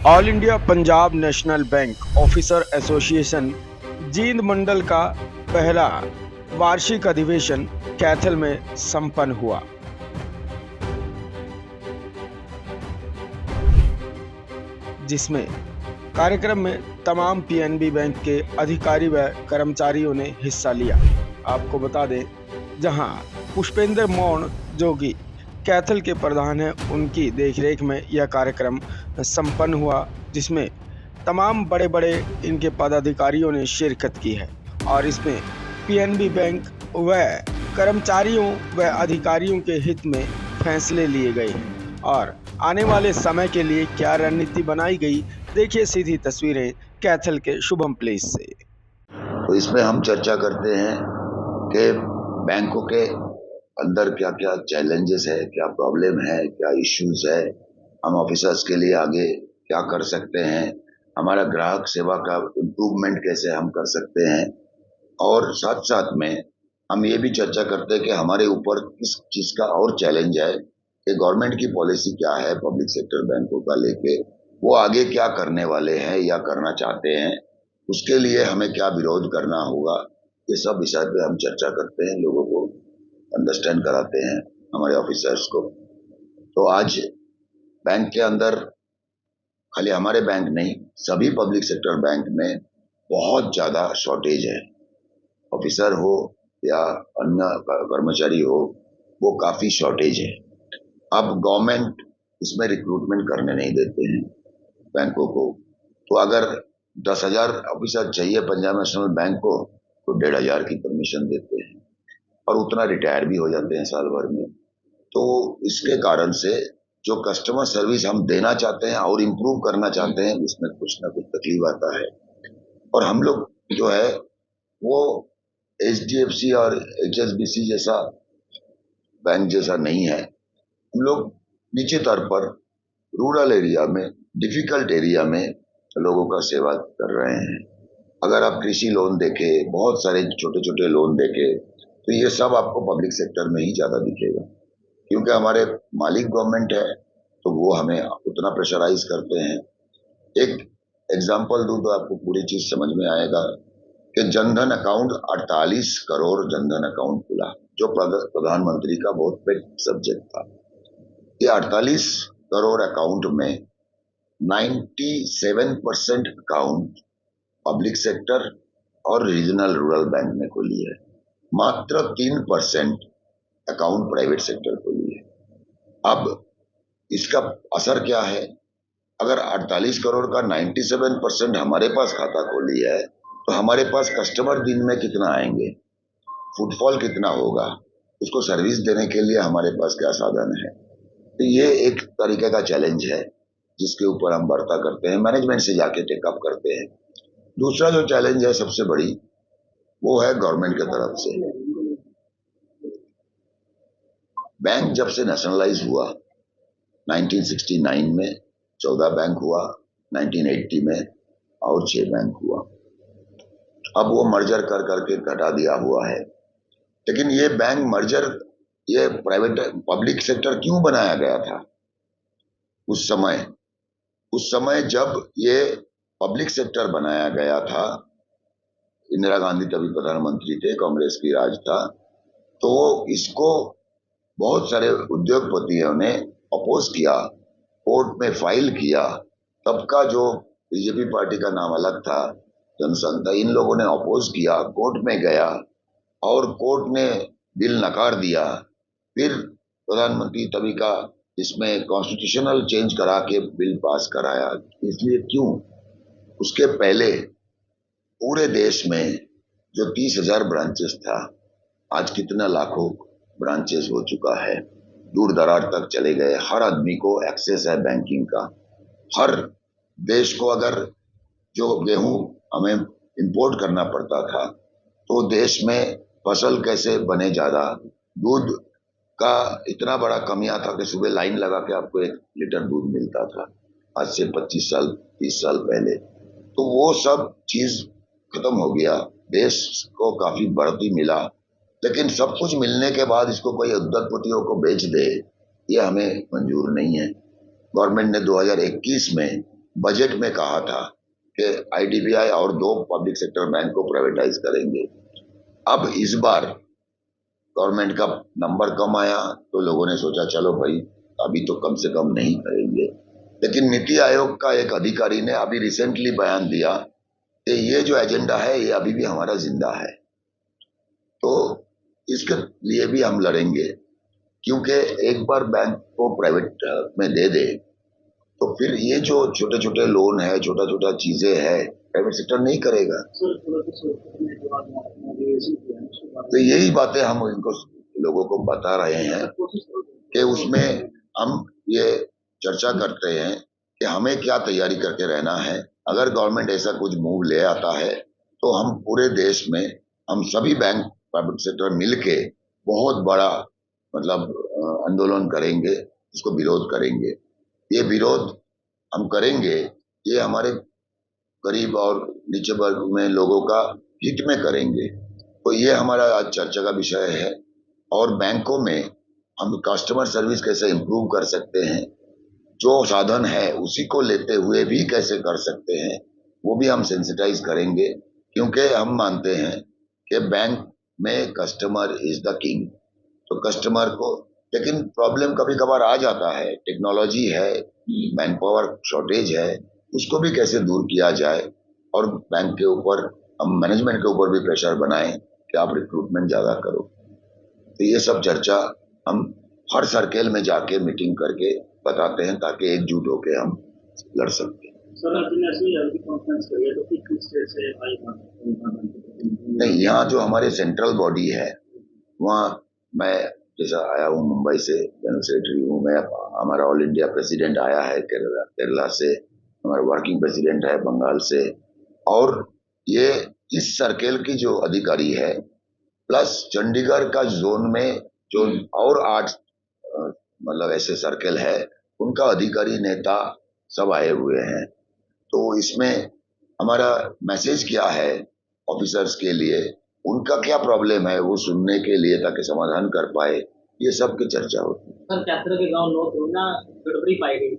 All India Punjab National Bank officer association Jind मंडल का पहला वार्षिक अधिवेशन कैथल में संपन्न हुआ। जिसमें कार्यक्रम में तमाम पीएनबी बैंक के अधिकारी व कर्मचारियों ने हिस्सा लिया। आपको बता दें, जहां पुष्पेंद्र मौन जोगी कैथल के प्रधान हैं, उनकी देखरेख में यह कार्यक्रम संपन्न हुआ, जिसमें तमाम बड़े बड़े इनके पदाधिकारियों ने शिरकत की है और इसमें पीएनबी बैंक व कर्मचारियों व अधिकारियों के हित में फैसले लिए गए हैं और आने वाले समय के लिए क्या रणनीति बनाई गई, देखिए सीधी तस्वीरें कैथल के शुभम प्लेस से। तो इसमें हम चर्चा करते हैं कि बैंकों के अंदर क्या क्या चैलेंजेस है, क्या प्रॉब्लम है, क्या इश्यूज है, हम ऑफिसर्स के लिए आगे क्या कर सकते हैं, हमारा ग्राहक सेवा का इम्प्रूवमेंट कैसे हम कर सकते हैं, और साथ साथ में हम ये भी चर्चा करते हैं कि हमारे ऊपर किस चीज़ का और चैलेंज है कि गवर्नमेंट की पॉलिसी क्या है पब्लिक सेक्टर बैंकों का लेके, वो आगे क्या करने वाले हैं या करना चाहते हैं, उसके लिए हमें क्या विरोध करना होगा। ये सब विषय पे हम चर्चा करते हैं, लोगों को अंडरस्टैंड कराते हैं, हमारे ऑफिसर्स को। तो आज बैंक के अंदर खाली हमारे बैंक नहीं, सभी पब्लिक सेक्टर बैंक में बहुत ज़्यादा शॉर्टेज है। ऑफिसर हो या अन्य कर्मचारी हो, वो काफ़ी शॉर्टेज है। अब गवर्नमेंट इसमें रिक्रूटमेंट करने नहीं देते हैं बैंकों को। तो अगर 10,000 ऑफिसर चाहिए पंजाब नेशनल बैंक को, तो 1,500 की परमिशन देते हैं और उतना रिटायर भी हो जाते हैं साल भर में। तो इसके कारण से जो कस्टमर सर्विस हम देना चाहते हैं और इम्प्रूव करना चाहते हैं, उसमें कुछ ना कुछ तकलीफ आता है। और हम लोग जो है वो HDFC और HSBC जैसा बैंक जैसा नहीं है। हम लोग नीचे स्तर पर रूरल एरिया में, डिफिकल्ट एरिया में लोगों का सेवा कर रहे हैं। अगर आप कृषि लोन देखें, बहुत सारे छोटे छोटे लोन देखें, तो ये सब आपको पब्लिक सेक्टर में ही ज़्यादा दिखेगा, क्योंकि हमारे मालिक गवर्नमेंट है, तो वो हमें उतना प्रेशराइज करते हैं। एक एग्जांपल दूं तो आपको पूरी चीज़ समझ में आएगा कि जनधन अकाउंट 48 करोड़ जनधन अकाउंट खुला, जो प्रधानमंत्री का बहुत पेट सब्जेक्ट था। ये 48 करोड़ अकाउंट में 97% अकाउंट पब्लिक सेक्टर और रीजनल रूरल बैंक ने खोली है, मात्र 3% अकाउंट प्राइवेट सेक्टर खोली है। अब इसका असर क्या है? अगर 48 करोड़ का 97% हमारे पास खाता खोली है, तो हमारे पास कस्टमर दिन में कितना आएंगे, फुटफॉल कितना होगा, उसको सर्विस देने के लिए हमारे पास क्या साधन है। तो ये एक तरीके का चैलेंज है जिसके ऊपर हम वार्ता करते हैं, मैनेजमेंट से जाके टेकअप करते हैं। दूसरा जो चैलेंज है सबसे बड़ी, वो है गवर्नमेंट की तरफ से। बैंक जब से नेशनलाइज हुआ 1969 में 14 बैंक हुआ, 1980 में और 6 बैंक हुआ। अब वो मर्जर कर करके घटा दिया हुआ है। लेकिन ये बैंक मर्जर, ये प्राइवेट पब्लिक सेक्टर क्यों बनाया गया था उस समय जब ये पब्लिक सेक्टर बनाया गया था, इंदिरा गांधी तभी प्रधानमंत्री थे, कांग्रेस की राज था, तो इसको बहुत सारे उद्योगपतियों ने अपोज किया, कोर्ट में फाइल किया। तब का जो बीजेपी पार्टी का नाम अलग था, जनसंघ था, इन लोगों ने अपोज किया, कोर्ट में गया और कोर्ट ने बिल नकार दिया। फिर प्रधानमंत्री तभी का इसमें कॉन्स्टिट्यूशनल चेंज करा के बिल पास कराया। इसलिए क्यों? उसके पहले पूरे देश में जो 30,000 ब्रांचेस था, आज कितना लाखों ब्रांचेस हो चुका है, दूर दराज तक चले गए। हर आदमी को एक्सेस है बैंकिंग का। हर देश को अगर जो गेहूं हमें इंपोर्ट करना पड़ता था, तो देश में फसल कैसे बने ज़्यादा, दूध का इतना बड़ा कमियां था कि सुबह लाइन लगा के आपको 1 लीटर दूध मिलता था, आज से 25 साल 30 साल पहले। तो वो सब चीज़ खत्म हो गया, देश को काफ़ी बढ़ती मिला। लेकिन सब कुछ मिलने के बाद इसको कोई उद्योगपतियों को बेच दे, ये हमें मंजूर नहीं है। गवर्नमेंट ने 2021 में बजट में कहा था कि आईडीबीआई और 2 पब्लिक सेक्टर बैंक को प्राइवेटाइज करेंगे। अब इस बार गवर्नमेंट का नंबर कम आया तो लोगों ने सोचा चलो भाई अभी तो कम से कम नहीं करेंगे, लेकिन नीति आयोग का एक अधिकारी ने अभी रिसेंटली बयान दिया कि ये जो एजेंडा है ये अभी भी हमारा जिंदा है। तो इसके लिए भी हम लड़ेंगे, क्योंकि एक बार बैंक को प्राइवेट में दे दे तो फिर ये जो छोटे छोटे लोन है, छोटा छोटा चीजें है, प्राइवेट सेक्टर नहीं करेगा। तो यही बातें हम इनको लोगों को बता रहे हैं कि उसमें हम ये चर्चा करते हैं कि हमें क्या तैयारी करके रहना है। अगर गवर्नमेंट ऐसा कुछ मूव ले आता है तो हम पूरे देश में हम सभी बैंक प्राइवेट सेक्टर मिलके बहुत बड़ा आंदोलन करेंगे, इसको विरोध करेंगे। ये विरोध हम करेंगे, ये हमारे गरीब और नीचे वर्ग में लोगों का हित में करेंगे। तो ये हमारा आज चर्चा का विषय है। और बैंकों में हम कस्टमर सर्विस कैसे इम्प्रूव कर सकते हैं, जो साधन है उसी को लेते हुए भी कैसे कर सकते हैं, वो भी हम सेंसिटाइज करेंगे। क्योंकि हम मानते हैं कि बैंक में कस्टमर इज द किंग। तो कस्टमर को, लेकिन प्रॉब्लम कभी कभार आ जाता है, टेक्नोलॉजी है, मैन पावर शॉर्टेज है, उसको भी कैसे दूर किया जाए और बैंक के ऊपर हम मैनेजमेंट के ऊपर भी प्रेशर बनाएं कि आप रिक्रूटमेंट ज्यादा करो। तो ये सब चर्चा हम हर सर्कल में जाके मीटिंग करके बताते हैं ताकि एकजुट होकर हम लड़ सकते हैं। नहीं, यहाँ जो हमारे सेंट्रल बॉडी है वहाँ मैं जैसा आया हूँ मुंबई से, जनरल सेक्रेटरी हूँ मैं, हमारा ऑल इंडिया प्रेसिडेंट आया है केरला से, हमारा वर्किंग प्रेसिडेंट है बंगाल से, और ये इस सर्कल की जो अधिकारी है प्लस चंडीगढ़ का जोन में जो और 8 ऐसे सर्कल है उनका अधिकारी नेता सब आए हुए हैं। तो इसमें हमारा मैसेज क्या है ऑफिसर्स के लिए, उनका क्या प्रॉब्लम है वो सुनने के लिए ताकि समाधान कर पाए, ये सब की चर्चा होती है। सर, 73 के गांव गड़बड़ी पाई गई